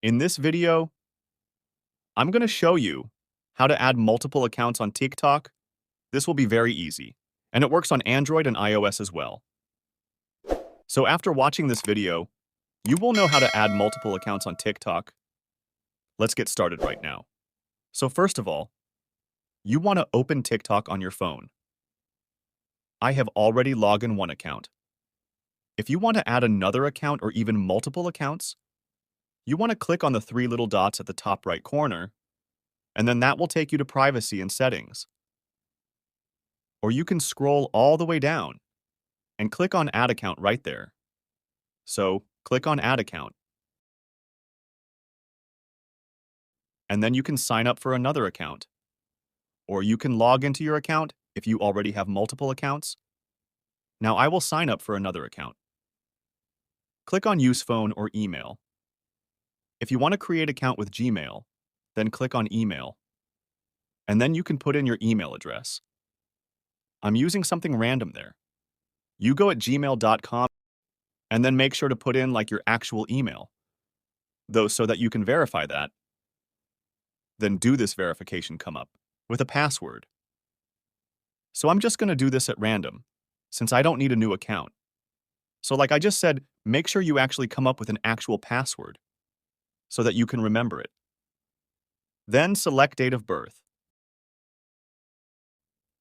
In this video, I'm going to show you how to add multiple accounts on TikTok. This will be very easy, and it works on Android and iOS as well. So after watching this video, you will know how to add multiple accounts on TikTok. Let's get started right now. So first of all, you want to open TikTok on your phone. I have already logged in one account. If you want to add another account or even multiple accounts, you want to click on the three little dots at the top right corner, and then that will take you to privacy and settings. Or you can scroll all the way down and click on Add Account right there. So click on Add Account. And then you can sign up for another account. Or you can log into your account if you already have multiple accounts. Now I will sign up for another account. Click on Use Phone or Email. If you want to create an account with Gmail, then click on Email. And then you can put in your email address. I'm using something random there. You go at gmail.com and then make sure to put in like your actual email, though, so that you can verify that. Then do this verification come up with a password. So I'm just going to do this at random, since I don't need a new account. So like I just said, make sure you actually come up with an actual password so that you can remember it. Then select date of birth.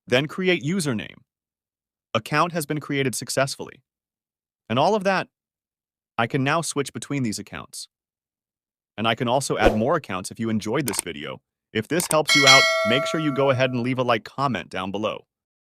Then create username. Account has been created successfully. And all of that, I can now switch between these accounts. And I can also add more accounts if you enjoyed this video. If this helps you out, make sure you go ahead and leave a comment down below.